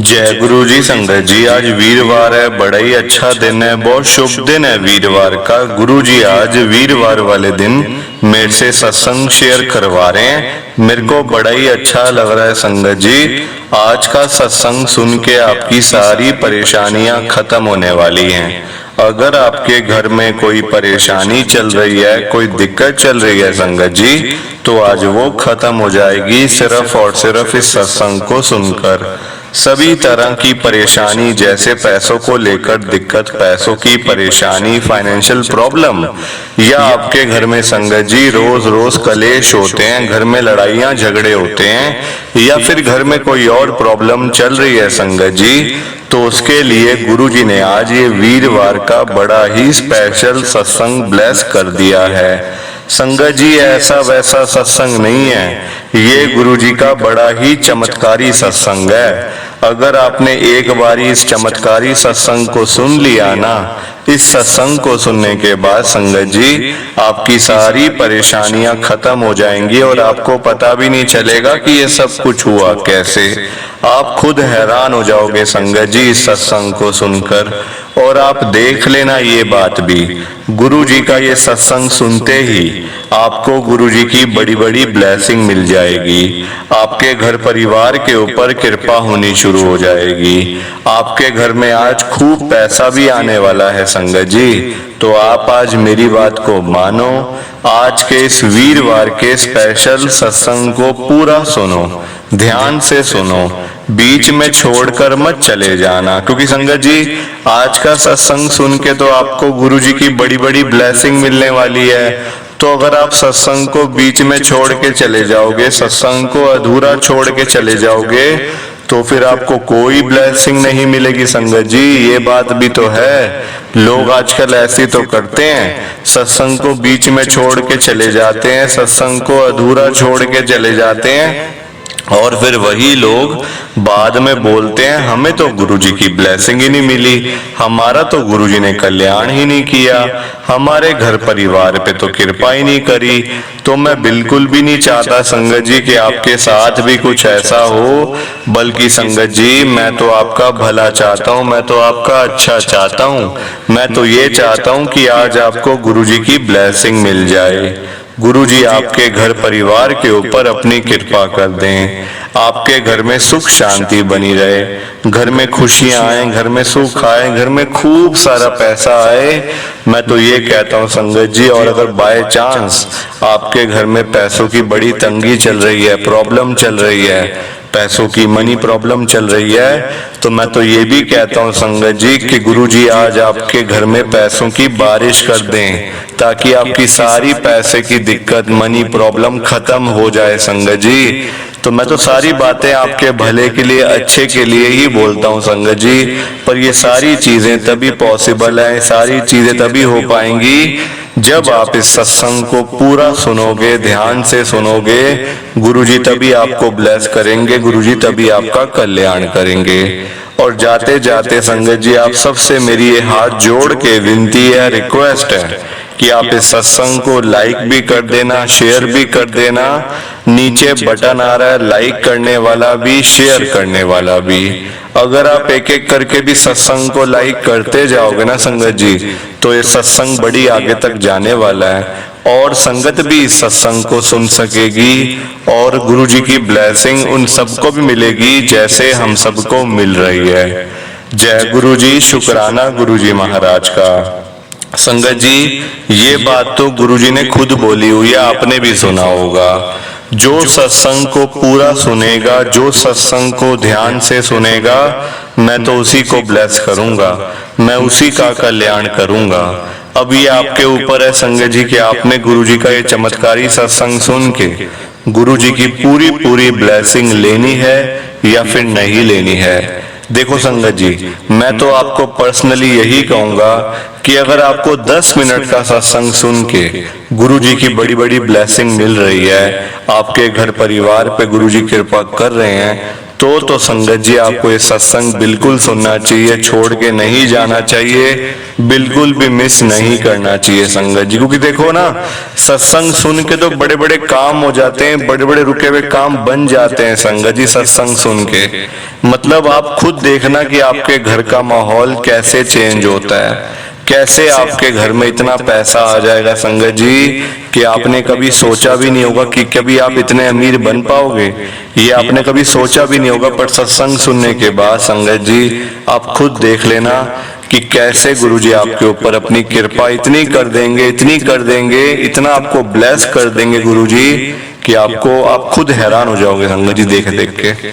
जय गुरु जी। संगत जी, आज वीरवार है, बड़ा ही अच्छा दिन है, बहुत शुभ दिन है वीरवार का। गुरु जी आज वीरवार वाले दिन मेरे से सत्संग शेयर करवा रहे हैं। मेरे को बड़ा ही अच्छा लग रहा है संगत जी। आज का सत्संग सुन के आपकी सारी परेशानियां खत्म होने वाली हैं। अगर आपके घर में कोई परेशानी चल रही है, कोई दिक्कत चल रही है संगत जी, तो आज वो खत्म हो जाएगी सिर्फ और सिर्फ इस सत्संग को सुनकर। सभी तरह की परेशानी, जैसे पैसों को लेकर दिक्कत, पैसों की परेशानी, फाइनेंशियल प्रॉब्लम, या आपके घर में संगत जी रोज रोज कलेश होते हैं, घर में लड़ाइयां झगड़े होते हैं, या फिर घर में कोई और प्रॉब्लम चल रही है संगत जी, तो उसके लिए गुरु जी ने आज ये वीरवार का बड़ा ही स्पेशल सत्संग ब्लेस कर दिया है। संगत जी ऐसा वैसा सत्संग नहीं है, ये गुरु जी का बड़ा ही चमत्कारी सत्संग है। अगर आपने एक बारी इस चमत्कारी सत्संग को सुन लिया ना, इस सत्संग को सुनने के बाद संगत जी आपकी सारी परेशानियां खत्म हो जाएंगी और आपको पता भी नहीं चलेगा कि ये सब कुछ हुआ कैसे। आप खुद हैरान हो जाओगे संगत जी इस सत्संग को सुनकर। और आप देख लेना ये बात भी, गुरु जी का ये सत्संग सुनते ही आपको गुरु जी की बड़ी बड़ी ब्लेसिंग मिल जाएगी। आपके घर परिवार के ऊपर कृपा होनी शुरू हो जाएगी। आपके घर में आज खूब पैसा भी आने वाला है संगत जी। तो आप आज मेरी बात को मानो, आज के इस वीरवार के स्पेशल सत्संग को पूरा सुनो, ध्यान से सुनो, बीच में छोड़कर मत चले जाना। क्योंकि संगत जी आज का सत्संग सुन के तो आपको गुरु जी की बड़ी बड़ी ब्लेसिंग मिलने वाली है। तो अगर आप सत्संग को बीच में छोड़ के चले जाओगे, सत्संग को अधूरा छोड़ के चले जाओगे, तो फिर आपको कोई ब्लेसिंग नहीं मिलेगी संगत जी। ये बात भी तो है, लोग आजकल ऐसे तो करते हैं, सत्संग को बीच में छोड़ के चले जाते हैं, सत्संग को अधूरा छोड़ के चले जाते हैं, और फिर वही लोग बाद में बोलते हैं हमें तो गुरुजी की ब्लेसिंग ही नहीं मिली, हमारा तो गुरुजी ने कल्याण ही नहीं किया, हमारे घर परिवार पे तो कृपा ही नहीं करी। तो मैं बिल्कुल भी नहीं चाहता संगत जी कि आपके साथ भी कुछ ऐसा हो, बल्कि संगत जी मैं तो आपका भला चाहता हूँ, मैं तो आपका अच्छा चाहता हूँ। मैं तो ये चाहता हूँ कि आज आपको गुरुजी की ब्लेसिंग मिल जाए, गुरु जी आपके घर परिवार के ऊपर अपनी कृपा कर दें, आपके घर में सुख शांति बनी रहे, घर में खुशियां आए, घर में सुख आए, घर में खूब सारा पैसा आए। मैं तो ये कहता हूँ संगत जी, और अगर बाय चांस आपके घर में पैसों की बड़ी तंगी चल रही है, प्रॉब्लम चल रही है, पैसों की मनी प्रॉब्लम चल रही है, तो मैं तो ये भी कहता हूँ संगत जी कि गुरु जी आज आपके घर में पैसों की बारिश कर दें, ताकि आपकी सारी पैसे की दिक्कत, मनी प्रॉब्लम खत्म हो जाए संगत जी। तो मैं तो सारी बातें आपके भले के लिए, अच्छे के लिए ही बोलता हूँ संगत जी। पर ये सारी चीजें तभी पॉसिबल है, सारी चीजें तभी हो पाएंगी जब आप इस सत्संग को पूरा सुनोगे, ध्यान से सुनोगे। गुरुजी तभी आपको ब्लेस करेंगे, गुरुजी तभी आपका कल्याण करेंगे। और जाते जाते संगत जी आप सबसे मेरी ये हाथ जोड़ के विनती है, रिक्वेस्ट है कि आप इस सत्संग को लाइक भी कर देना, शेयर भी कर देना। नीचे बटन आ रहा है लाइक करने वाला भी, शेयर करने वाला भी। अगर आप एक एक करके भी सत्संग को लाइक करते जाओगे ना संगत जी, तो ये सत्संग बड़ी आगे तक जाने वाला है, और संगत भी इस सत्संग को सुन सकेगी, और गुरु जी की ब्लेसिंग उन सबको भी मिलेगी जैसे हम सबको मिल रही है। जय गुरु जी, शुक्राना गुरु जी महाराज का। संगत जी ये बात तो गुरु जी ने खुद बोली हुई है, आपने भी सुना होगा। जो सत्संग को पूरा सुनेगा, जो सत्संग को ध्यान से सुनेगा, मैं तो उसी को ब्लेस करूंगा, मैं उसी का कल्याण करूंगा। अब ये आपके ऊपर है संगत जी कि आपने गुरु जी का ये चमत्कारी सत्संग सुन के गुरु जी की पूरी पूरी ब्लेसिंग लेनी है या फिर नहीं लेनी है। देखो संगत जी, मैं तो आपको पर्सनली यही कहूंगा कि अगर आपको 10 मिनट का सत्संग सुन के गुरु जी की बड़ी बड़ी ब्लेसिंग मिल रही है, आपके घर परिवार पे गुरु जी कृपा कर रहे हैं, तो संगत जी आपको ये सत्संग बिल्कुल सुनना चाहिए, छोड़ के नहीं जाना चाहिए, बिल्कुल भी मिस नहीं करना चाहिए संगत जी। क्योंकि देखो ना, सत्संग सुन के तो बड़े बड़े काम हो जाते हैं, बड़े बड़े रुके हुए काम बन जाते हैं संगत जी सत्संग सुन के। मतलब आप खुद देखना कि आपके घर का माहौल कैसे चेंज होता है, कैसे आपके घर में इतना पैसा आ जाएगा संगत जी कि आपने कभी सोचा भी नहीं होगा कि कभी आप इतने अमीर बन पाओगे, ये आपने कभी सोचा भी नहीं होगा। पर सत्संग सुनने के बाद संगत जी आप खुद देख लेना कि कैसे गुरुजी आपके ऊपर अपनी कृपा इतनी कर देंगे, इतनी कर देंगे, इतना आपको ब्लेस कर देंगे गुरुजी कि आप खुद हैरान हो जाओगे संगत जी देख देख के।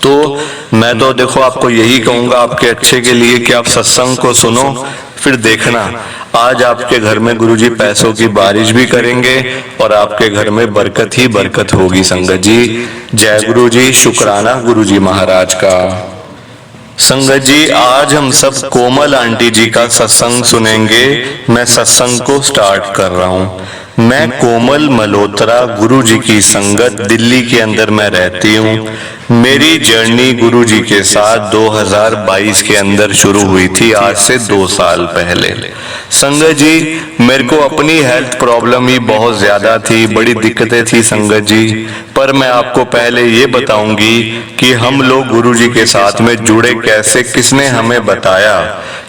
तो मैं तो देखो आपको यही कहूंगा आपके अच्छे के लिए कि आप सत्संग को सुनो, फिर देखना आज आपके घर में गुरुजी पैसों की बारिश भी करेंगे और आपके घर में बरकत ही बरकत होगी संगत जी। जय गुरु जी, शुक्राना गुरुजी महाराज का। संगत जी आज हम सब कोमल आंटी जी का सत्संग सुनेंगे। मैं सत्संग को स्टार्ट कर रहा हूँ। मैं कोमल मल्होत्रा, गुरु जी की संगत, दिल्ली के अंदर मैं रहती हूँ। मेरी जर्नी गुरु जी के साथ 2022 के अंदर शुरू हुई थी, आज से 2 साल पहले। संगत जी मेरे को अपनी हेल्थ प्रॉब्लम ही बहुत ज्यादा थी, बड़ी दिक्कतें थी संगत जी। पर मैं आपको पहले ये बताऊंगी कि हम लोग गुरु जी के साथ में जुड़े कैसे, किसने हमें बताया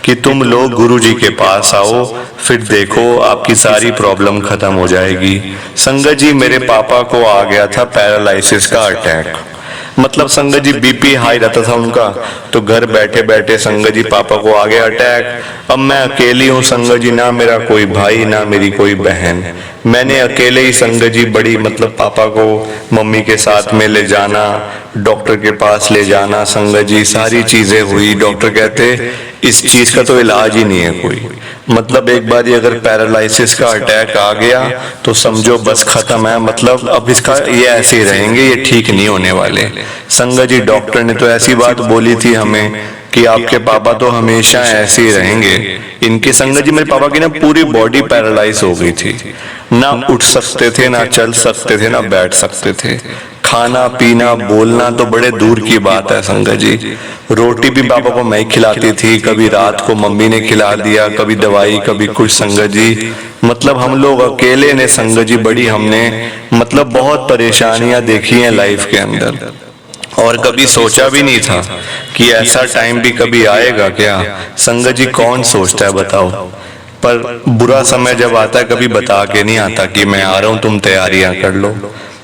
कि तुम लोग गुरु जी के पास आओ, फिर देखो आपकी सारी प्रॉब्लम खत्म हो जाएगी। संगत जी मेरे पापा को आ गया था पैरालिसिस का अटैक। मतलब संगत जी बीपी हाई रहता था उनका, तो घर बैठे बैठे संगत जी पापा को आ गया अटैक। अब मैं अकेली हूँ संगत जी, ना मेरा कोई भाई ना मेरी कोई बहन, मैंने अकेले ही संगत जी बड़ी मतलब पापा को मम्मी के साथ में ले जाना, डॉक्टर के पास ले जाना संगत जी, सारी चीजें हुई। डॉक्टर कहते इस चीज का तो इलाज ही नहीं है कोई, मतलब एक बार ये अगर पैरालिसिस का अटैक आ गया तो समझो बस खत्म है, मतलब अब इसका ये ऐसे ही रहेंगे, ये ठीक नहीं होने वाले। संगत जी डॉक्टर ने तो ऐसी बात बोली थी हमें कि आपके पापा तो हमेशा ऐसे ही रहेंगे। इनके संगत जी मेरे पापा की ना पूरी बॉडी पैरालाइज हो गई थी, ना उठ सकते थे, ना चल सकते थे, ना बैठ सकते थे। खाना पीना बोलना तो बड़े दूर की बात है संगत जी। रोटी भी पापा को मैं ही खिलाती थी, कभी रात को मम्मी ने खिला दिया, कभी दवाई कभी कुछ संगत जी। मतलब हम लोग अकेले ने संगत जी बड़ी हमने मतलब बहुत परेशानियां देखी हैं लाइफ के अंदर, और कभी सोचा भी नहीं था कि ऐसा टाइम भी कभी आएगा क्या। संगत जी कौन सोचता है बताओ, पर बुरा समय जब आता है कभी बता के नहीं आता कि मैं आ रहा हूं तुम तैयारियां कर लो।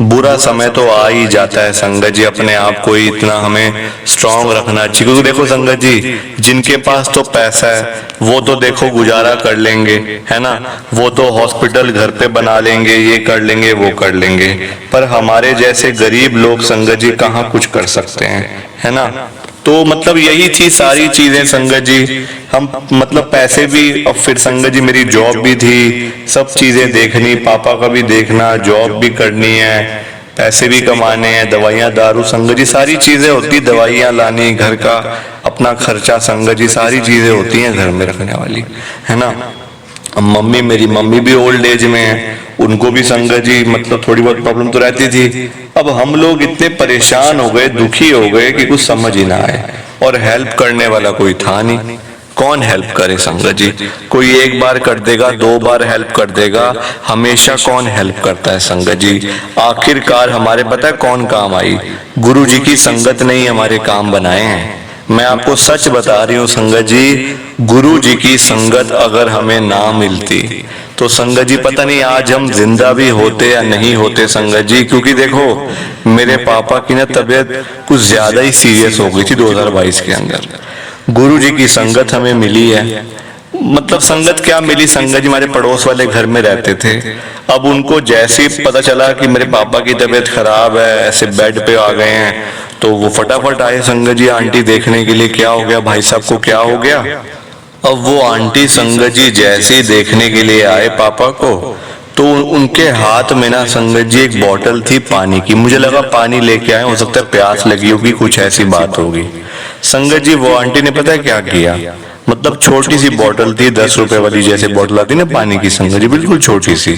बुरा समय तो आ ही जाता है संगत जी, अपने आप को ही इतना हमें स्ट्रांग रखना चाहिए। क्योंकि देखो संगत जी जिनके पास तो पैसा है वो तो देखो गुजारा कर लेंगे, है ना, वो तो हॉस्पिटल घर पे बना लेंगे, ये कर लेंगे वो कर लेंगे, पर हमारे जैसे गरीब लोग संगत जी कहाँ कुछ कर सकते हैं, है ना। तो मतलब यही थी सारी चीजें संगत जी। हम मतलब पैसे भी, अब फिर संगत जी मेरी जॉब भी थी, सब चीजें देखनी, पापा का भी देखना, जॉब भी करनी है, पैसे भी कमाने हैं, दवाइयाँ दारू संगत जी सारी चीजें होती, दवाइयाँ लानी, घर का अपना खर्चा संगत जी सारी चीजें होती हैं घर में रखने वाली, है ना। मम्मी मेरी मम्मी भी ओल्ड एज में है, उनको भी संगत जी मतलब थोड़ी बहुत प्रॉब्लम तो रहती थी। अब हम लोग इतने परेशान हो गए, दुखी हो गए कि कुछ समझ ही ना आए, और हेल्प करने वाला कोई था नहीं। कौन हेल्प करे संगत जी, कोई एक बार कर देगा, 2 बार हेल्प कर देगा, हमेशा कौन हेल्प करता है संगत जी। आखिरकार हमारे पता है कौन काम आई, गुरु जी की संगत ने ही हमारे काम बनाए हैं। मैं आपको सच बता रही हूँ संगत जी, गुरु जी की संगत अगर हमें ना मिलती तो संगत जी पता नहीं आज हम जिंदा भी होते या नहीं होते संगत जी। क्योंकि देखो मेरे पापा की ना तबीयत कुछ ज्यादा ही सीरियस हो गई थी 2022 के अंदर। गुरु जी की संगत हमें मिली है, मतलब संगत क्या मिली संगत जी, हमारे पड़ोस वाले घर में रहते थे। अब उनको जैसे ही पता चला कि मेरे पापा की तबीयत खराब है, ऐसे बेड पे आ गए हैं, तो वो फटाफट आए संगत जी आंटी देखने के लिए, क्या हो गया भाई साहब को, क्या हो गया। अब वो आंटी संगत जी जैसे ही देखने के लिए आए पापा को, तो उनके हाथ में ना संगत जी एक बोतल थी पानी की। मुझे लगा पानी लेके आए, हो सकता है प्यास लगी होगी, कुछ ऐसी बात होगी। संगत जी वो आंटी ने पता है क्या किया, मतलब छोटी सी बोतल थी 10 रुपए वाली, जैसे बोतल आती ना पानी की संगत जी, बिल्कुल छोटी सी।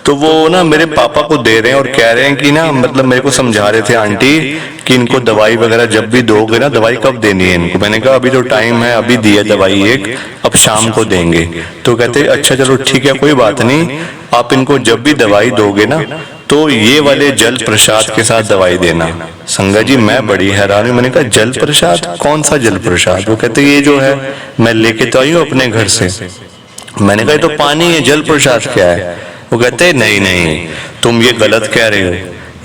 तो वो ना मेरे पापा को दे रहे हैं और कह रहे हैं कि ना मतलब मेरे को समझा रहे थे आंटी कि इनको दवाई वगैरह जब भी दोगे ना, दवाई कब देनी है इनको। मैंने कहा अभी तो टाइम है, अभी दिया दवाई एक, अब शाम को देंगे। तो कहते अच्छा चलो ठीक है कोई बात नहीं, आप इनको जब भी दवाई दोगे ना तो ये वाले जल प्रसाद के साथ दवाई देना। संगत जी मैं बड़ी हैरान हुई, मैंने कहा जल प्रसाद, कौन सा जल प्रसाद? वो कहते ये जो है मैं लेके तो आई हूँ अपने घर से। मैंने कहा ये तो पानी है, जल प्रसाद क्या है? वो कहते नहीं नहीं तुम ये गलत कह रहे हो,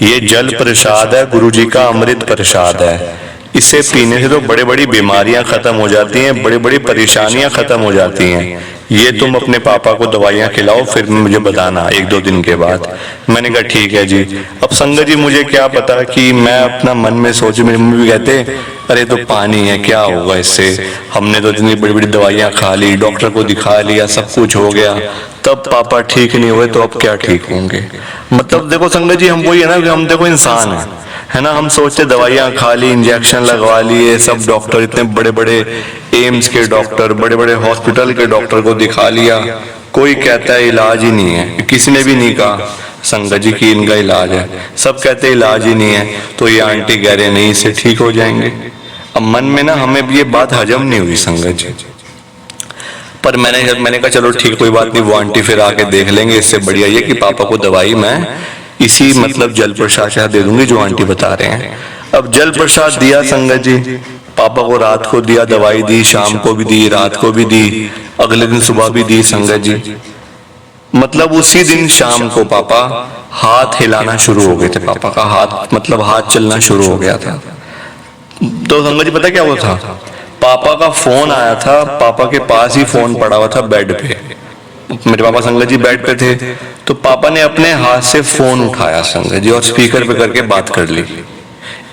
ये जल प्रसाद है, गुरुजी का अमृत प्रसाद है। इसे पीने से तो बड़ी बड़ी बीमारियां खत्म हो जाती हैं, बड़ी बड़ी परेशानियां खत्म हो जाती हैं। ये तुम अपने पापा को दवाइयां खिलाओ, फिर मुझे बताना 1-2 दिन के बाद। मैंने कहा ठीक है जी। अब संगत जी मुझे क्या पता कि मैं अपना मन में सोच, मेरी मम्मी भी कहते अरे तो पानी है क्या होगा इससे, हमने तो इतनी बड़ी बड़ी दवाइयां खा ली, डॉक्टर को दिखा लिया, सब कुछ हो गया, तब पापा ठीक नहीं हुए तो अब क्या ठीक होंगे। मतलब देखो संगत जी हम वही है ना कि हम देखो इंसान है ना, हम सोचते दवाइयां खा ली, इंजेक्शन लगवा लिए, सब डॉक्टर इतने बड़े बड़े एम्स के डॉक्टर, बड़े बड़े हॉस्पिटल के डॉक्टर को दिखा लिया, कोई कहता है इलाज ही नहीं है। किसी ने भी नहीं कहा संगत जी की इनका इलाज है, सब कहते हैं इलाज ही नहीं है। तो ये आंटी कह रहे नहीं इससे ठीक हो जाएंगे। अब मन में ना हमें भी ये बात हजम नहीं हुई संगत जी, पर मैंने कहा चलो ठीक कोई बात नहीं, वो आंटी फिर आके देख लेंगे, इससे बढ़िया ये कि पापा को दवाई मैं इसी मतलब जल प्रसाद दे दूंगी जो आंटी बता रहे हैं। अब जल प्रसाद दिया संगत जी, पापा को रात को दिया, दवाई दी, शाम को भी दी, रात को भी दी, अगले दिन सुबह भी दी संगत जी। मतलब उसी दिन शाम को पापा हाथ हिलाना शुरू हो गए थे, पापा का हाथ मतलब हाथ चलना शुरू हो गया था। तो संगत जी पता क्या हुआ था, पापा का फोन आया था, पापा के पास ही फोन पड़ा हुआ था बेड पे, मेरे पापा संगत जी बेड पे थे, तो पापा ने अपने हाथ से फोन उठाया संगत जी और स्पीकर पे करके बात कर ली।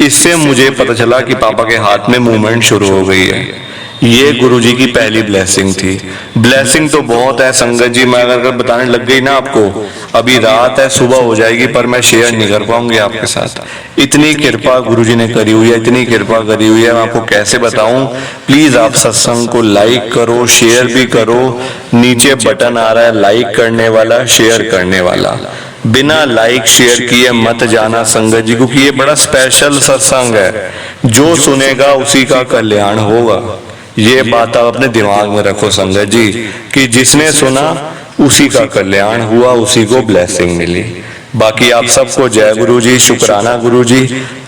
इससे मुझे पता चला कि पापा के हाथ में मूवमेंट शुरू हो गई है। ये गुरुजी की पहली ब्लेसिंग थी। ब्लेसिंग तो बहुत है संगत जी, मैं अगर बताने लग गई ना आपको, अभी रात है सुबह हो जाएगी पर मैं शेयर नहीं कर पाऊंगी आपके साथ। इतनी कृपा गुरुजी ने करी हुई है, इतनी कृपा करी हुई है, मैं आपको कैसे बताऊं। प्लीज आप सत्संग को लाइक करो, शेयर भी करो, नीचे बटन आ रहा है लाइक करने वाला, शेयर करने वाला, बिना लाइक शेयर किए मत जाना संगत जी, क्योंकि ये बड़ा स्पेशल सत्संग है। जो सुनेगा उसी का कल्याण होगा। ये बात आप अपने दिमाग में रखो संगत जी कि जिसने सुना उसी का कल्याण हुआ, उसी को ब्लेसिंग मिली। बाकी आप सबको जय गुरु जी, शुक्राना गुरु जी,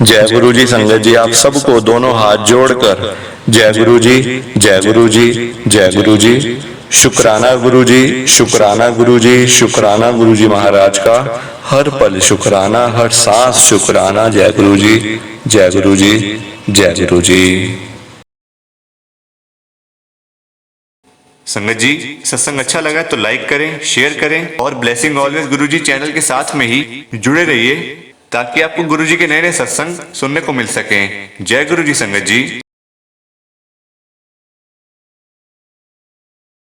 जय गुरु जी। संगत जी आप सबको दोनों हाथ जोड़कर जय गुरु जी, जय गुरु जी, जय गुरु जी, शुक्राना गुरु जी, शुक्राना गुरु जी, शुक्राना गुरु जी महाराज का, हर पल शुक्राना, हर सांस शुक्राना। जय गुरु जी, जय गुरु जी, जय गुरु जी। संगत जी सत्संग अच्छा लगा तो लाइक करें, शेयर करें और ब्लेसिंग ऑलवेज गुरुजी चैनल के साथ में ही जुड़े रहिए ताकि आपको गुरुजी के नए नए सत्संग सुनने को मिल सकें। जय गुरु जी संगत जी।